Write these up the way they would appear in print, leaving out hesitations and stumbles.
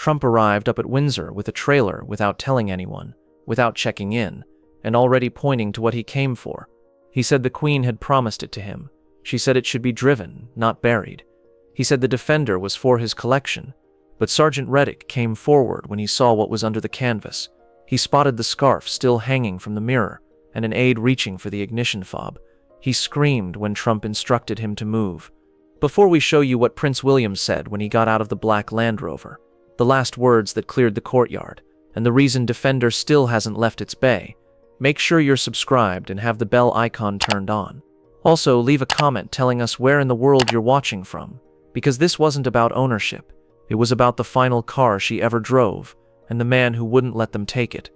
Trump arrived up at Windsor with a trailer without telling anyone, without checking in, and already pointing to what he came for. He said the Queen had promised it to him. She said it should be driven, not buried. He said the Defender was for his collection, but Sergeant Reddick came forward when he saw what was under the canvas. He spotted the scarf still hanging from the mirror, and an aide reaching for the ignition fob. He screamed when Trump instructed him to move. Before we show you what Prince William said when he got out of the black Land Rover, the last words that cleared the courtyard, and the reason Defender still hasn't left its bay, make sure you're subscribed and have the bell icon turned on. Also, leave a comment telling us where in the world you're watching from, because this wasn't about ownership. It was about the final car she ever drove, and the man who wouldn't let them take it.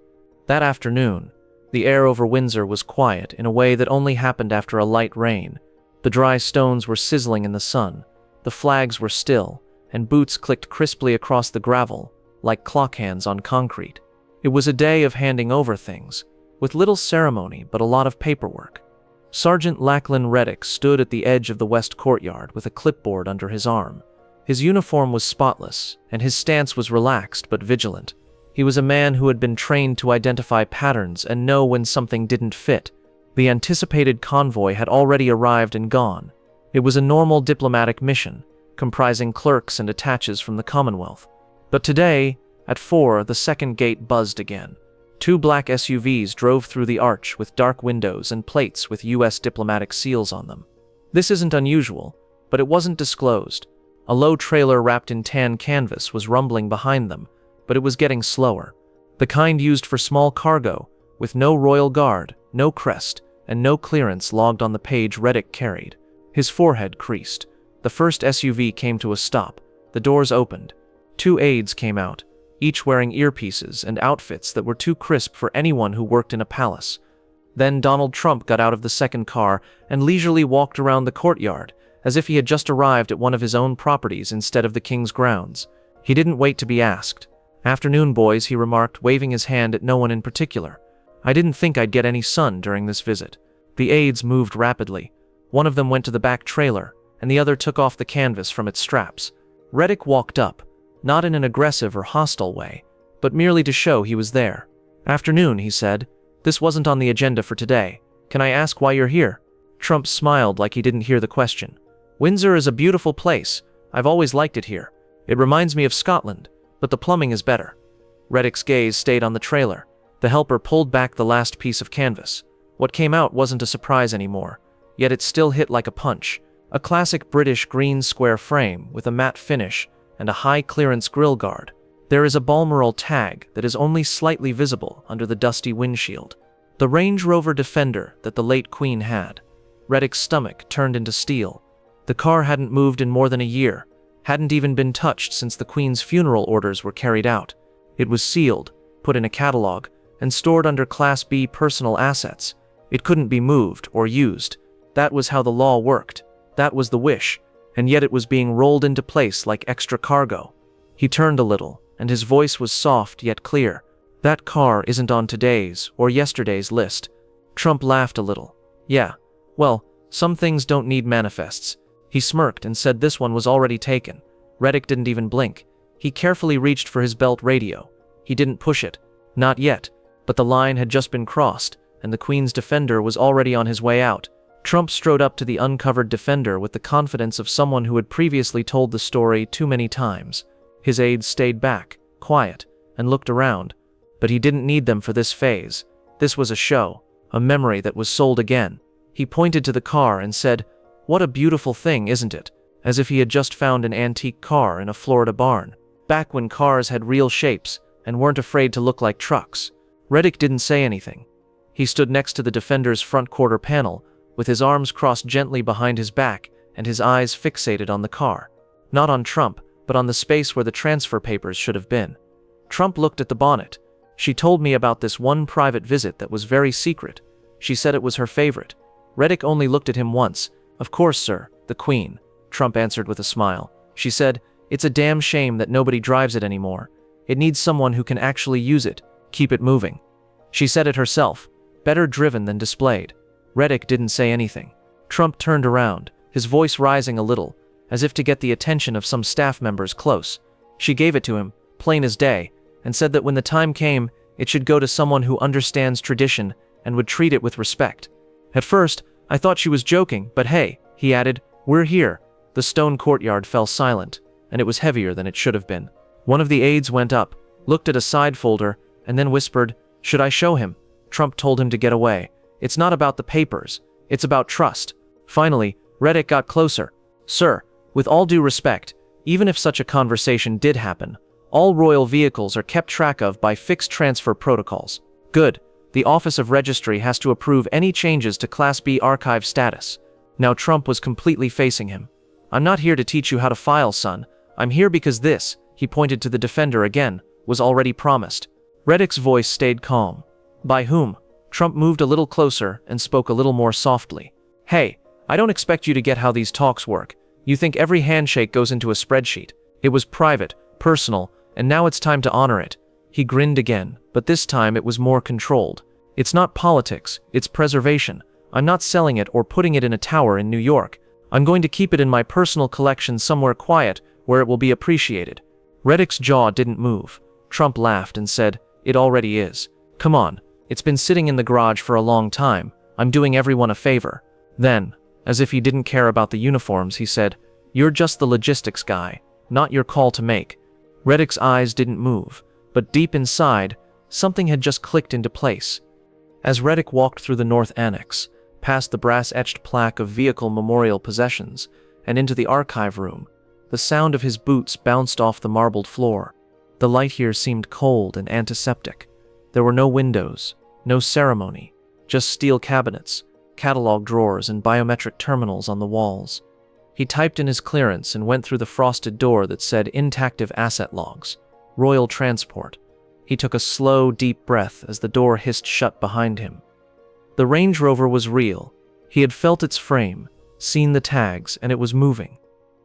That afternoon, the air over Windsor was quiet in a way that only happened after a light rain. The dry stones were sizzling in the sun, the flags were still, and boots clicked crisply across the gravel, like clock hands on concrete. It was a day of handing over things, with little ceremony but a lot of paperwork. Sergeant Lachlan Reddick stood at the edge of the west courtyard with a clipboard under his arm. His uniform was spotless, and his stance was relaxed but vigilant. He was a man who had been trained to identify patterns and know when something didn't fit. The anticipated convoy had already arrived and gone. It was a normal diplomatic mission, comprising clerks and attaches from the Commonwealth. But today, at 4, the second gate buzzed again. 2 black SUVs drove through the arch with dark windows and plates with U.S. diplomatic seals on them. This isn't unusual, but it wasn't disclosed. A low trailer wrapped in tan canvas was rumbling behind them, but it was getting slower. The kind used for small cargo, with no royal guard, no crest, and no clearance logged on the page Reddick carried. His forehead creased. The first SUV came to a stop. The doors opened. 2 aides came out, each wearing earpieces and outfits that were too crisp for anyone who worked in a palace. Then Donald Trump got out of the second car and leisurely walked around the courtyard, as if he had just arrived at one of his own properties instead of the king's grounds. He didn't wait to be asked. "Afternoon, boys," he remarked, waving his hand at no one in particular. "I didn't think I'd get any sun during this visit." The aides moved rapidly. One of them went to the back trailer, and the other took off the canvas from its straps. Reddick walked up, not in an aggressive or hostile way, but merely to show he was there. "Afternoon," he said. "This wasn't on the agenda for today. Can I ask why you're here?" Trump smiled like he didn't hear the question. "Windsor is a beautiful place. I've always liked it here. It reminds me of Scotland, but the plumbing is better." Reddick's gaze stayed on the trailer. The helper pulled back the last piece of canvas. What came out wasn't a surprise anymore, yet it still hit like a punch. A classic British green square frame with a matte finish and a high-clearance grille guard. There is a Balmoral tag that is only slightly visible under the dusty windshield. The Land Rover Defender that the late Queen had. Reddick's stomach turned into steel. The car hadn't moved in more than a year, hadn't even been touched since the Queen's funeral orders were carried out. It was sealed, put in a catalog, and stored under Class B personal assets. It couldn't be moved or used. That was how the law worked. That was the wish, and yet it was being rolled into place like extra cargo. He turned a little, and his voice was soft yet clear. "That car isn't on today's or yesterday's list." Trump laughed a little. "Yeah, well, some things don't need manifests." He smirked and said this one was already taken. Reddick didn't even blink. He carefully reached for his belt radio. He didn't push it. Not yet, but the line had just been crossed, and the Queen's Defender was already on his way out. Trump strode up to the uncovered Defender with the confidence of someone who had previously told the story too many times. His aides stayed back, quiet, and looked around, but he didn't need them for this phase. This was a show, a memory that was sold again. He pointed to the car and said, "What a beautiful thing, isn't it?" As if he had just found an antique car in a Florida barn, back when cars had real shapes and weren't afraid to look like trucks. Reddick didn't say anything. He stood next to the Defender's front quarter panel, with his arms crossed gently behind his back and his eyes fixated on the car. Not on Trump, but on the space where the transfer papers should have been. Trump looked at the bonnet. "She told me about this one private visit that was very secret. She said it was her favorite." Reddick only looked at him once. "Of course, sir, the Queen," Trump answered with a smile. "She said, it's a damn shame that nobody drives it anymore. It needs someone who can actually use it, keep it moving. She said it herself, better driven than displayed." Reddick didn't say anything. Trump turned around, his voice rising a little, as if to get the attention of some staff members close. "She gave it to him, plain as day, and said that when the time came, it should go to someone who understands tradition and would treat it with respect. At first, I thought she was joking, but hey, he added, we're here. The stone courtyard fell silent, and it was heavier than it should have been. One of the aides went up, looked at a side folder, and then whispered, should I show him? Trump told him to get away. It's not about the papers. It's about trust. Finally, Reddick got closer. Sir, with all due respect, even if such a conversation did happen, all royal vehicles are kept track of by fixed transfer protocols. Good. The Office of Registry has to approve any changes to Class B archive status. Now Trump was completely facing him. I'm not here to teach you how to file, son. I'm here because this, he pointed to the Defender again, was already promised. Reddick's voice stayed calm. By whom? Trump moved a little closer and spoke a little more softly. Hey, I don't expect you to get how these talks work. You think every handshake goes into a spreadsheet. It was private, personal, and now it's time to honor it. He grinned again, but this time it was more controlled. It's not politics, it's preservation. I'm not selling it or putting it in a tower in New York. I'm going to keep it in my personal collection somewhere quiet where it will be appreciated. Reddick's jaw didn't move. Trump laughed and said, it already is. Come on, it's been sitting in the garage for a long time. I'm doing everyone a favor. Then, as if he didn't care about the uniforms, he said, you're just the logistics guy, not your call to make. Reddick's eyes didn't move, but deep inside, something had just clicked into place. As Reddick walked through the North Annex, past the brass-etched plaque of vehicle memorial possessions, and into the archive room, the sound of his boots bounced off the marbled floor. The light here seemed cold and antiseptic. There were no windows, no ceremony, just steel cabinets, catalog drawers, and biometric terminals on the walls. He typed in his clearance and went through the frosted door that said Intactive Asset Logs, Royal Transport. He took a slow, deep breath as the door hissed shut behind him. The Range Rover was real. He had felt its frame, seen the tags, and it was moving.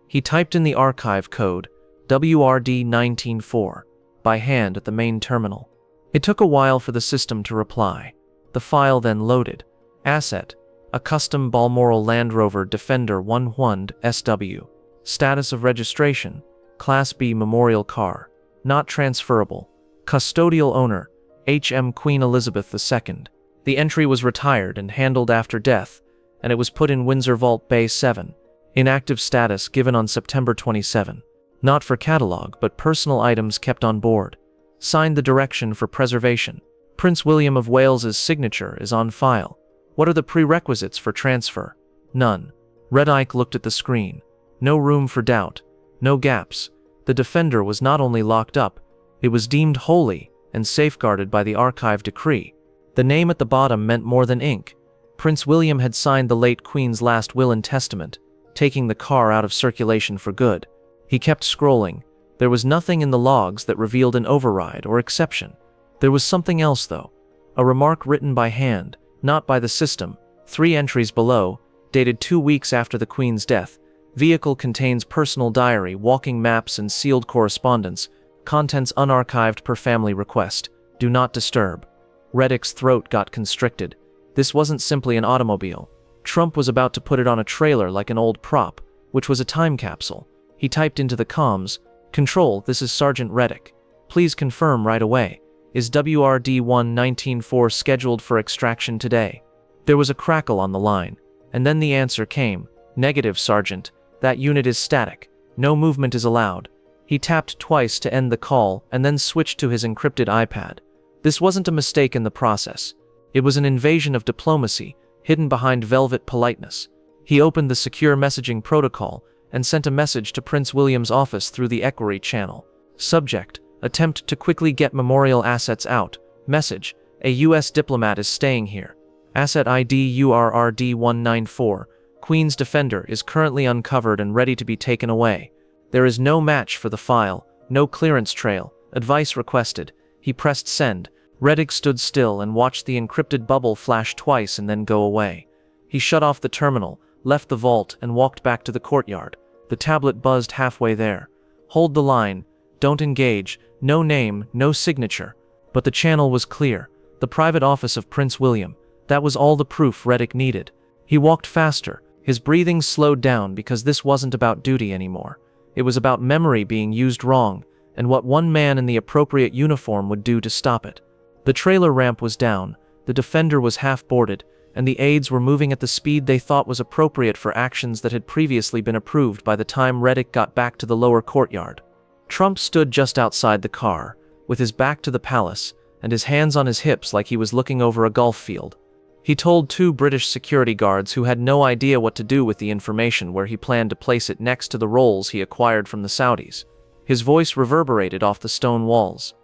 He typed in the archive code, WRD194, by hand at the main terminal. It took a while for the system to reply. The file then loaded. Asset, a custom Balmoral Land Rover Defender 11 SW. Status of registration, Class B memorial car, not transferable. Custodial owner, H.M. Queen Elizabeth II. The entry was retired and handled after death, and it was put in Windsor Vault Bay 7. Inactive status given on September 27. Not for catalog, but personal items kept on board. Signed the direction for preservation. Prince William of Wales's signature is on file. What are the prerequisites for transfer? None. Reddick looked at the screen. No room for doubt. No gaps. The Defender was not only locked up, it was deemed holy and safeguarded by the archive decree. The name at the bottom meant more than ink. Prince William had signed the late Queen's last will and testament, taking the car out of circulation for good. He kept scrolling. There was nothing in the logs that revealed an override or exception. There was something else, though. A remark written by hand, not by the system. 3 entries below, dated 2 weeks after the Queen's death. Vehicle contains personal diary, walking maps, and sealed correspondence. Contents unarchived per family request. Do not disturb. Reddick's throat got constricted. This wasn't simply an automobile. Trump was about to put it on a trailer like an old prop, which was a time capsule. He typed into the comms, Control, this is Sergeant Reddick. Please confirm right away. Is WRD194 scheduled for extraction today? There was a crackle on the line, and then the answer came. Negative, Sergeant. That unit is static. No movement is allowed. He tapped twice to end the call and then switched to his encrypted iPad. This wasn't a mistake in the process. It was an invasion of diplomacy, hidden behind velvet politeness. He opened the secure messaging protocol and sent a message to Prince William's office through the Equerry channel. Subject: attempt to quickly get memorial assets out. Message: a U.S. diplomat is staying here. Asset ID URRD194. Queen's Defender is currently uncovered and ready to be taken away. There is no match for the file, no clearance trail. Advice requested. He pressed send. Reddick stood still and watched the encrypted bubble flash twice and then go away. He shut off the terminal, left the vault, and walked back to the courtyard. The tablet buzzed halfway there. Hold the line. Don't engage. No name, no signature. But the channel was clear. The private office of Prince William. That was all the proof Reddick needed. He walked faster. His breathing slowed down because this wasn't about duty anymore. It was about memory being used wrong, and what one man in the appropriate uniform would do to stop it. The trailer ramp was down, the Defender was half-boarded, and the aides were moving at the speed they thought was appropriate for actions that had previously been approved by the time Reddick got back to the lower courtyard. Trump stood just outside the car, with his back to the palace, and his hands on his hips like he was looking over a golf field. He told 2 British security guards who had no idea what to do with the information where he planned to place it next to the rolls he acquired from the Saudis. His voice reverberated off the stone walls.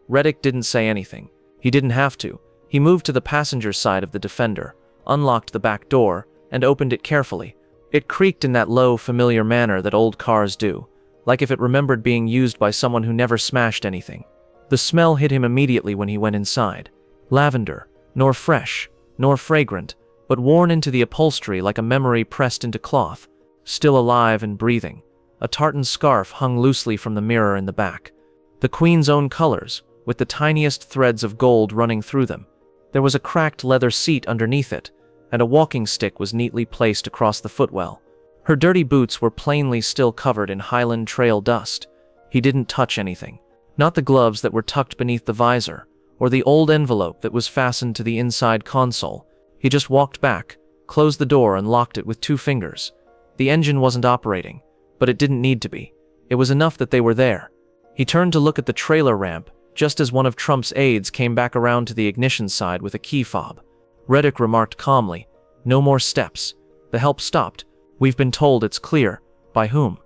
Reddick didn't say anything. He didn't have to. He moved to the passenger side of the Defender, unlocked the back door, and opened it carefully. It creaked in that low, familiar manner that old cars do, like if it remembered being used by someone who never smashed anything. The smell hit him immediately when he went inside. Lavender, nor fresh, nor fragrant, but worn into the upholstery like a memory pressed into cloth, still alive and breathing. A tartan scarf hung loosely from the mirror in the back. The Queen's own colors, with the tiniest threads of gold running through them. There was a cracked leather seat underneath it, and a walking stick was neatly placed across the footwell. Her dirty boots were plainly still covered in Highland Trail dust. He didn't touch anything. Not the gloves that were tucked beneath the visor, or the old envelope that was fastened to the inside console. He just walked back, closed the door and locked it with 2 fingers. The engine wasn't operating, but it didn't need to be. It was enough that they were there. He turned to look at the trailer ramp, just as one of Trump's aides came back around to the ignition side with a key fob. Reddick remarked calmly, "No more steps." The help stopped. "We've been told it's clear." "By whom?"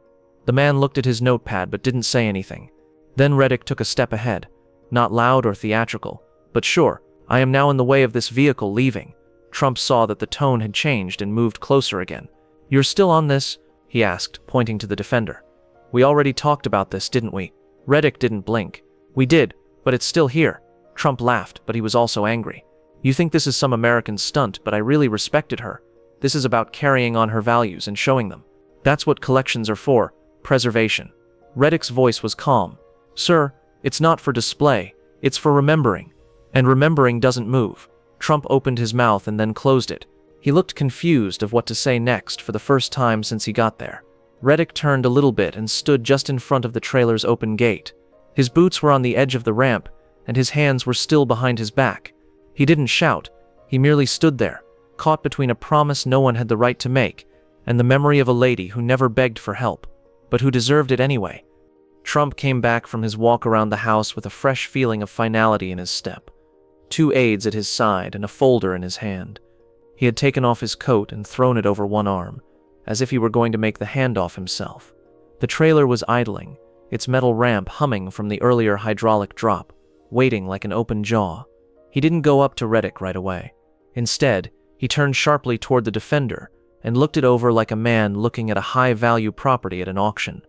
The man looked at his notepad but didn't say anything. Then Reddick took a step ahead. Not loud or theatrical, but sure, "I am now in the way of this vehicle leaving." Trump saw that the tone had changed and moved closer again. "You're still on this?" he asked, pointing to the Defender. "We already talked about this, didn't we?" Reddick didn't blink. "We did, but it's still here." Trump laughed, but he was also angry. "You think this is some American stunt, but I really respected her. This is about carrying on her values and showing them. That's what collections are for, preservation." Reddick's voice was calm. "Sir, it's not for display, it's for remembering. And remembering doesn't move." Trump opened his mouth and then closed it. He looked confused of what to say next for the first time since he got there. Reddick turned a little bit and stood just in front of the trailer's open gate. His boots were on the edge of the ramp, and his hands were still behind his back. He didn't shout. He merely stood there, caught between a promise no one had the right to make, and the memory of a lady who never begged for help, but who deserved it anyway. Trump came back from his walk around the house with a fresh feeling of finality in his step. 2 aides at his side and a folder in his hand. He had taken off his coat and thrown it over one arm, as if he were going to make the handoff himself. The trailer was idling, its metal ramp humming from the earlier hydraulic drop, waiting like an open jaw. He didn't go up to Reddick right away. Instead, he turned sharply toward the Defender and looked it over like a man looking at a high-value property at an auction.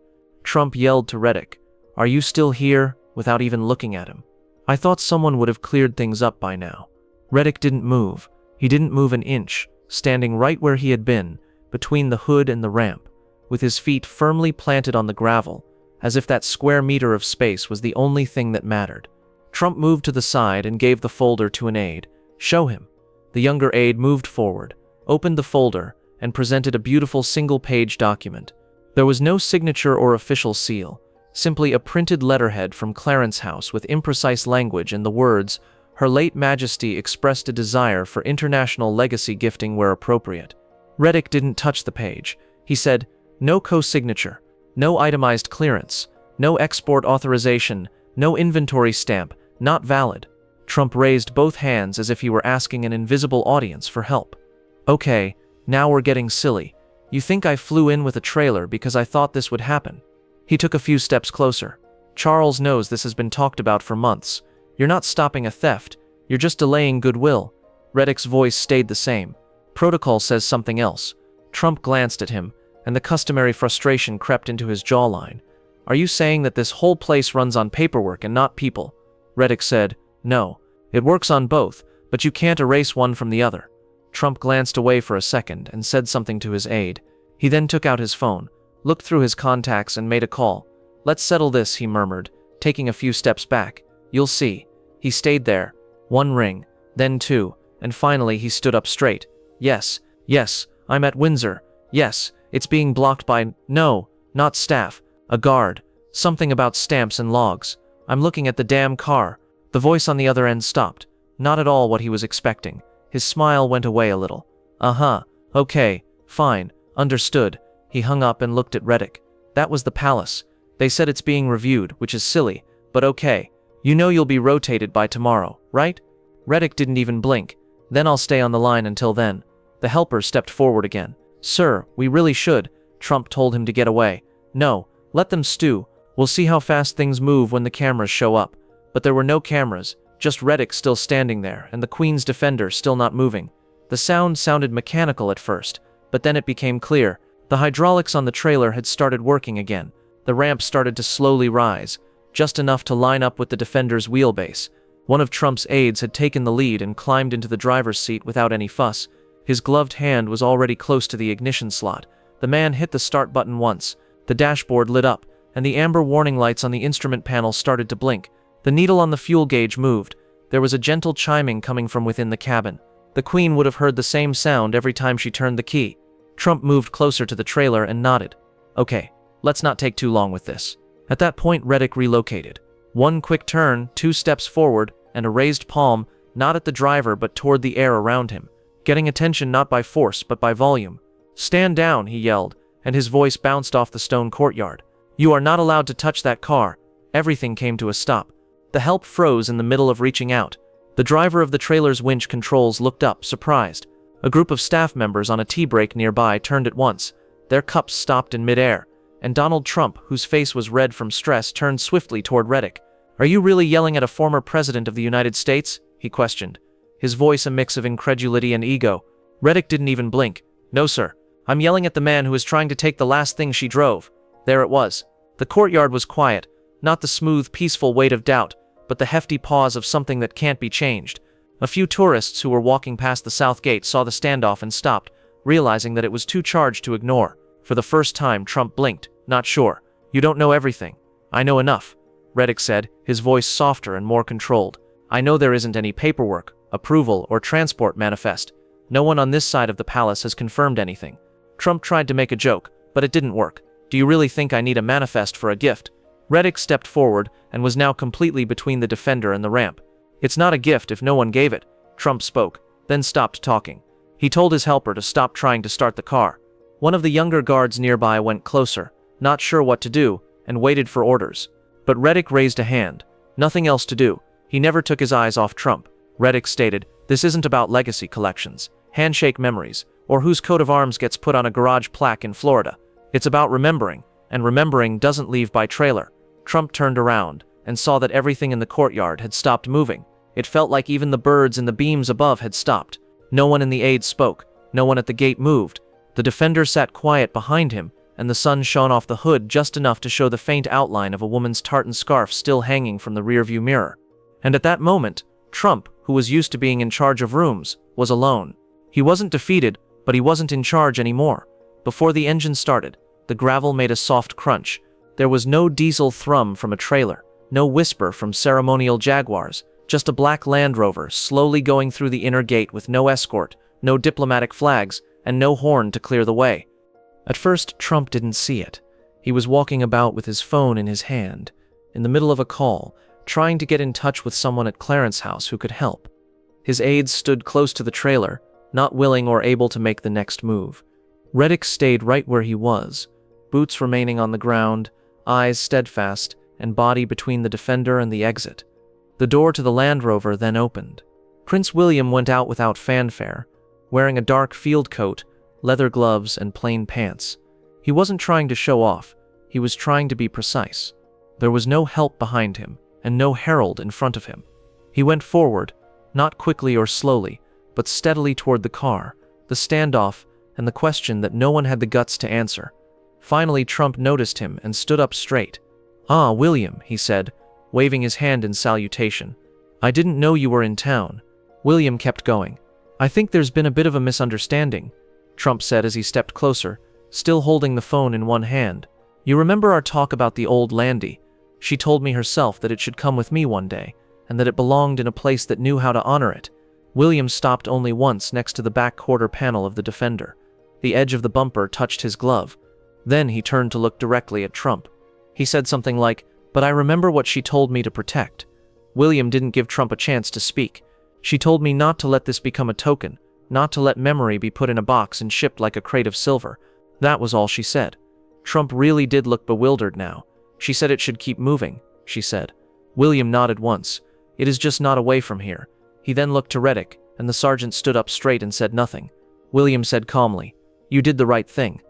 Trump yelled to Reddick, "Are you still here?" without even looking at him. "I thought someone would have cleared things up by now." Reddick didn't move. He didn't move an inch, standing right where he had been, between the hood and the ramp, with his feet firmly planted on the gravel, as if that square meter of space was the only thing that mattered. Trump moved to the side and gave the folder to an aide. "Show him." The younger aide moved forward, opened the folder, and presented a beautiful single-page document. There was no signature or official seal, simply a printed letterhead from Clarence House with imprecise language and the words, "Her late Majesty expressed a desire for international legacy gifting where appropriate." Reddick didn't touch the page. He said, "No co-signature, no itemized clearance, no export authorization, no inventory stamp, not valid." Trump raised both hands as if he were asking an invisible audience for help. "Okay, now we're getting silly. You think I flew in with a trailer because I thought this would happen?" He took a few steps closer. "Charles knows this has been talked about for months. You're not stopping a theft, you're just delaying goodwill." Reddick's voice stayed the same. "Protocol says something else." Trump glanced at him, and the customary frustration crept into his jawline. "Are you saying that this whole place runs on paperwork and not people?" Reddick said, "No. It works on both, but you can't erase one from the other." Trump glanced away for a second and said something to his aide. He then took out his phone, looked through his contacts and made a call. "Let's settle this," he murmured, taking a few steps back. "You'll see." He stayed there. 1 ring, then 2, and finally he stood up straight. Yes, I'm at Windsor. Yes, it's being blocked by, no, not staff, a guard. Something about stamps and logs. I'm looking at the damn car. The voice on the other end stopped. Not at all what he was expecting. His smile went away a little. Uh-huh. Okay. Fine. Understood. He hung up and looked at Reddick. That was the palace. They said it's being reviewed, which is silly, but okay. You know you'll be rotated by tomorrow, right? Reddick didn't even blink. Then I'll stay on the line until then. The helper stepped forward again. Sir, we really should. Trump told him to get away. No, let them stew. We'll see how fast things move when the cameras show up. But there were no cameras, just Reddick still standing there and the Queen's Defender still not moving. The sound sounded mechanical at first, but then it became clear. The hydraulics on the trailer had started working again. The ramp started to slowly rise, just enough to line up with the Defender's wheelbase. One of Trump's aides had taken the lead and climbed into the driver's seat without any fuss. His gloved hand was already close to the ignition slot. The man hit the start button once. The dashboard lit up, and the amber warning lights on the instrument panel started to blink. The needle on the fuel gauge moved. There was a gentle chiming coming from within the cabin. The Queen would have heard the same sound every time she turned the key. Trump moved closer to the trailer and nodded. Okay, let's not take too long with this. At that point, Reddick relocated. One quick turn, 2 steps forward, and a raised palm, not at the driver but toward the air around him, getting attention not by force but by volume. Stand down, he yelled, and his voice bounced off the stone courtyard. You are not allowed to touch that car. Everything came to a stop. The help froze in the middle of reaching out. The driver of the trailer's winch controls looked up, surprised. A group of staff members on a tea break nearby turned at once. Their cups stopped in midair, and Donald Trump, whose face was red from stress, turned swiftly toward Reddick. Are you really yelling at a former president of the United States? He questioned, his voice a mix of incredulity and ego. Reddick didn't even blink. No, sir. I'm yelling at the man who is trying to take the last thing she drove. There it was. The courtyard was quiet, not the smooth, peaceful weight of doubt, but the hefty pause of something that can't be changed. A few tourists who were walking past the south gate saw the standoff and stopped, realizing that it was too charged to ignore. For the first time, Trump blinked. Not sure. You don't know everything. I know enough, Reddick said, his voice softer and more controlled. I know there isn't any paperwork, approval, or transport manifest. No one on this side of the palace has confirmed anything. Trump tried to make a joke, but it didn't work. Do you really think I need a manifest for a gift? Reddick stepped forward and was now completely between the Defender and the ramp. It's not a gift if no one gave it, Trump spoke, then stopped talking. He told his helper to stop trying to start the car. One of the younger guards nearby went closer, not sure what to do, and waited for orders. But Reddick raised a hand. Nothing else to do. He never took his eyes off Trump. Reddick stated, this isn't about legacy collections, handshake memories, or whose coat of arms gets put on a garage plaque in Florida. It's about remembering, and remembering doesn't leave by trailer. Trump turned around and saw that everything in the courtyard had stopped moving. It felt like even the birds in the beams above had stopped. No one in the aids spoke. No one at the gate moved. The Defender sat quiet behind him, and the sun shone off the hood just enough to show the faint outline of a woman's tartan scarf still hanging from the rearview mirror. And at that moment, Trump, who was used to being in charge of rooms, was alone. He wasn't defeated, but he wasn't in charge anymore. Before the engine started, the gravel made a soft crunch. There was no diesel thrum from a trailer, no whisper from ceremonial Jaguars, just a black Land Rover slowly going through the inner gate with no escort, no diplomatic flags, and no horn to clear the way. At first, Trump didn't see it. He was walking about with his phone in his hand, in the middle of a call, trying to get in touch with someone at Clarence House who could help. His aides stood close to the trailer, not willing or able to make the next move. Reddick stayed right where he was, boots remaining on the ground, eyes steadfast, and body between the Defender and the exit. The door to the Land Rover then opened. Prince William went out without fanfare, wearing a dark field coat, leather gloves, and plain pants. He wasn't trying to show off. He was trying to be precise. There was no help behind him, and no herald in front of him. He went forward, not quickly or slowly, but steadily toward the car, the standoff, and the question that no one had the guts to answer. Finally, Trump noticed him and stood up straight. "Ah, William," he said, waving his hand in salutation. "I didn't know you were in town." William kept going. "I think there's been a bit of a misunderstanding," Trump said as he stepped closer, still holding the phone in one hand. "You remember our talk about the old Landy? She told me herself that it should come with me one day, and that it belonged in a place that knew how to honor it." William stopped only once next to the back quarter panel of the Defender. The edge of the bumper touched his glove. Then he turned to look directly at Trump. He said something like, "But I remember what she told me to protect." William didn't give Trump a chance to speak. "She told me not to let this become a token, not to let memory be put in a box and shipped like a crate of silver. That was all she said." Trump really did look bewildered now. "She said it should keep moving," she said. William nodded once. "It is just not away from here." He then looked to Reddick, and the sergeant stood up straight and said nothing. William said calmly, "You did the right thing."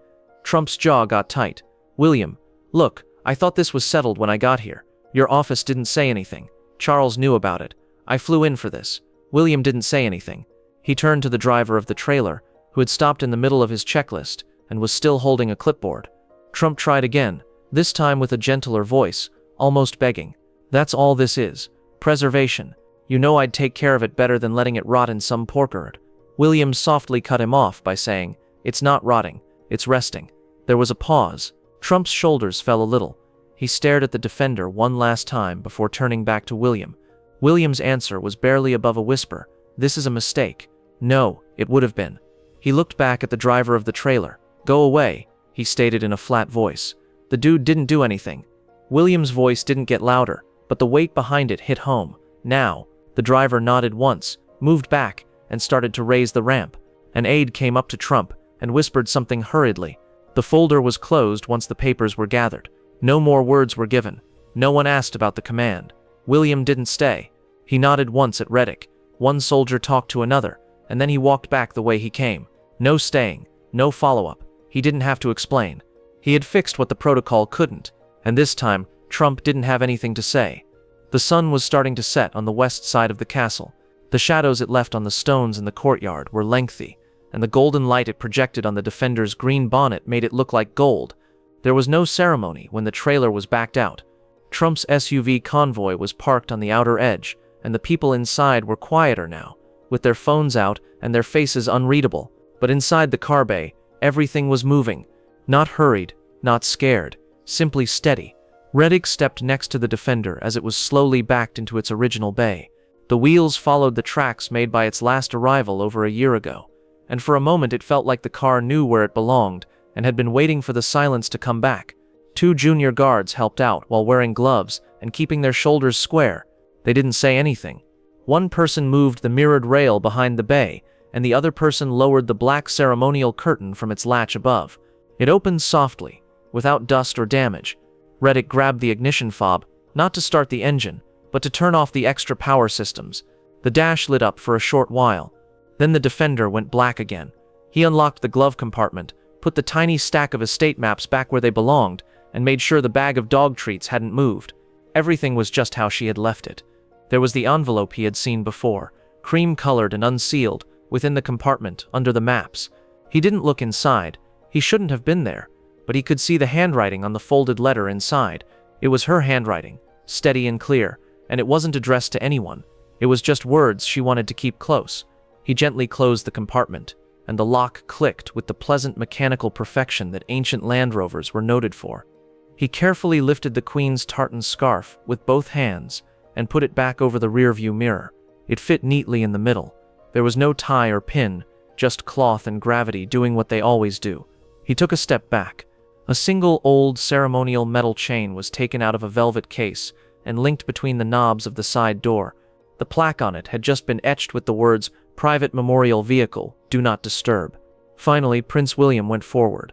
Trump's jaw got tight. "William, look, I thought this was settled when I got here. Your office didn't say anything. Charles knew about it. I flew in for this." William didn't say anything. He turned to the driver of the trailer, who had stopped in the middle of his checklist and was still holding a clipboard. Trump tried again, this time with a gentler voice, almost begging. "That's all this is. Preservation. You know I'd take care of it better than letting it rot in some porkerd." William softly cut him off by saying, "It's not rotting, it's resting." There was a pause. Trump's shoulders fell a little. He stared at the Defender one last time before turning back to William. William's answer was barely above a whisper. "This is a mistake." "No, it would have been." He looked back at the driver of the trailer. "Go away," he stated in a flat voice. "The dude didn't do anything." William's voice didn't get louder, but the weight behind it hit home. "Now." The driver nodded once, moved back, and started to raise the ramp. An aide came up to Trump and whispered something hurriedly. The folder was closed once the papers were gathered. No more words were given. No one asked about the command. William didn't stay. He nodded once at Reddick. One soldier talked to another, and then he walked back the way he came. No staying, no follow-up. He didn't have to explain. He had fixed what the protocol couldn't, and this time, Trump didn't have anything to say. The sun was starting to set on the west side of the castle. The shadows it left on the stones in the courtyard were lengthy, and the golden light it projected on the Defender's green bonnet made it look like gold. There was no ceremony when the trailer was backed out. Trump's SUV convoy was parked on the outer edge, and the people inside were quieter now, with their phones out and their faces unreadable. But inside the car bay, everything was moving. Not hurried, not scared, simply steady. Reddick stepped next to the Defender as it was slowly backed into its original bay. The wheels followed the tracks made by its last arrival over a year ago, and for a moment it felt like the car knew where it belonged and had been waiting for the silence to come back. Two junior guards helped out while wearing gloves and keeping their shoulders square. They didn't say anything. One person moved the mirrored rail behind the bay, and the other person lowered the black ceremonial curtain from its latch above. It opened softly, without dust or damage. Reddick grabbed the ignition fob, not to start the engine, but to turn off the extra power systems. The dash lit up for a short while. Then the Defender went black again. He unlocked the glove compartment, put the tiny stack of estate maps back where they belonged, and made sure the bag of dog treats hadn't moved. Everything was just how she had left it. There was the envelope he had seen before, cream-colored and unsealed, within the compartment, under the maps. He didn't look inside. He shouldn't have been there. But he could see the handwriting on the folded letter inside. It was her handwriting, steady and clear, and it wasn't addressed to anyone. It was just words she wanted to keep close. He gently closed the compartment, and the lock clicked with the pleasant mechanical perfection that ancient Land Rovers were noted for. He carefully lifted the Queen's tartan scarf with both hands and put it back over the rearview mirror. It fit neatly in the middle. There was no tie or pin, just cloth and gravity doing what they always do. He took a step back. A single old ceremonial metal chain was taken out of a velvet case and linked between the knobs of the side door. The plaque on it had just been etched with the words, "Private Memorial Vehicle, Do Not Disturb." Finally, Prince William went forward.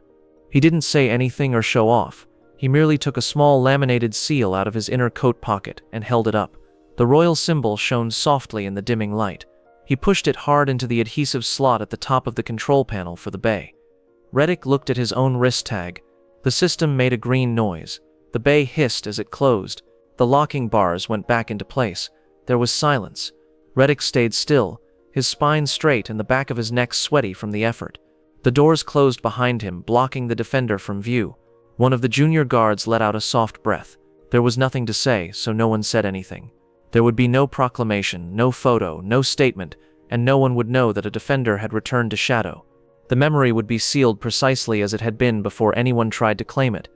He didn't say anything or show off. He merely took a small laminated seal out of his inner coat pocket and held it up. The royal symbol shone softly in the dimming light. He pushed it hard into the adhesive slot at the top of the control panel for the bay. Reddick looked at his own wrist tag. The system made a green noise. The bay hissed as it closed. The locking bars went back into place. There was silence. Reddick stayed still, his spine straight and the back of his neck sweaty from the effort. The doors closed behind him, blocking the Defender from view. One of the junior guards let out a soft breath. There was nothing to say, so no one said anything. There would be no proclamation, no photo, no statement, and no one would know that a Defender had returned to Shadow. The memory would be sealed precisely as it had been before anyone tried to claim it.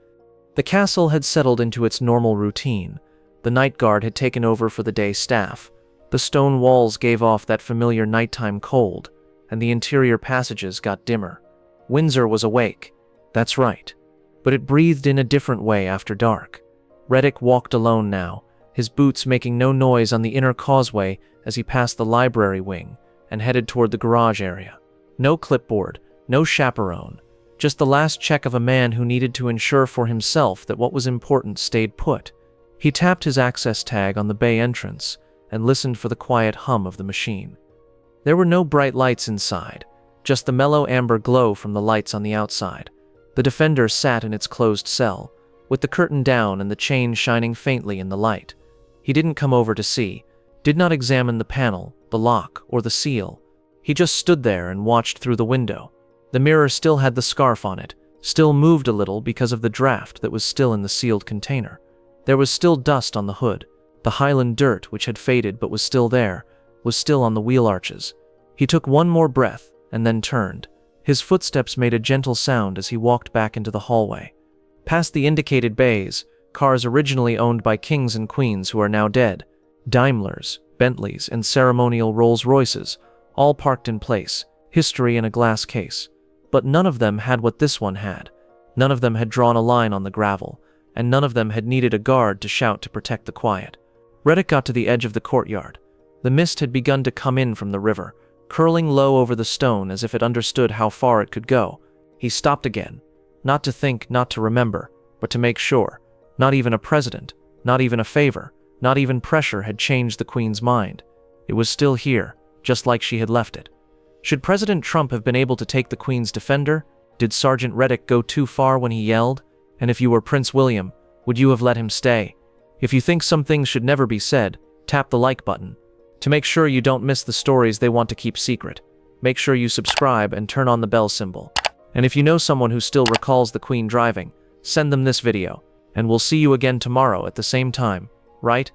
The castle had settled into its normal routine. The night guard had taken over for the day staff. The stone walls gave off that familiar nighttime cold, and the interior passages got dimmer. Windsor was awake. That's right. But it breathed in a different way after dark. Reddick walked alone now, his boots making no noise on the inner causeway as he passed the library wing and headed toward the garage area. No clipboard, no chaperone, just the last check of a man who needed to ensure for himself that what was important stayed put. He tapped his access tag on the bay entrance and listened for the quiet hum of the machine. There were no bright lights inside, just the mellow amber glow from the lights on the outside. The Defender sat in its closed cell, with the curtain down and the chain shining faintly in the light. He didn't come over to see, did not examine the panel, the lock, or the seal. He just stood there and watched through the window. The mirror still had the scarf on it, still moved a little because of the draft that was still in the sealed container. There was still dust on the hood. The Highland dirt, which had faded but was still there, was still on the wheel arches. He took one more breath and then turned. His footsteps made a gentle sound as he walked back into the hallway. Past the indicated bays, cars originally owned by kings and queens who are now dead, Daimlers, Bentleys, and ceremonial Rolls-Royces, all parked in place, history in a glass case. But none of them had what this one had. None of them had drawn a line on the gravel, and none of them had needed a guard to shout to protect the quiet. Reddick got to the edge of the courtyard. The mist had begun to come in from the river, curling low over the stone as if it understood how far it could go. He stopped again, not to think, not to remember, but to make sure. Not even a president, not even a favor, not even pressure had changed the Queen's mind. It was still here, just like she had left it. Should President Trump have been able to take the Queen's Defender? Did Sergeant Reddick go too far when he yelled? And if you were Prince William, would you have let him stay? If you think some things should never be said, tap the like button. To make sure you don't miss the stories they want to keep secret, make sure you subscribe and turn on the bell symbol. And if you know someone who still recalls the Queen driving, send them this video, and we'll see you again tomorrow at the same time, right?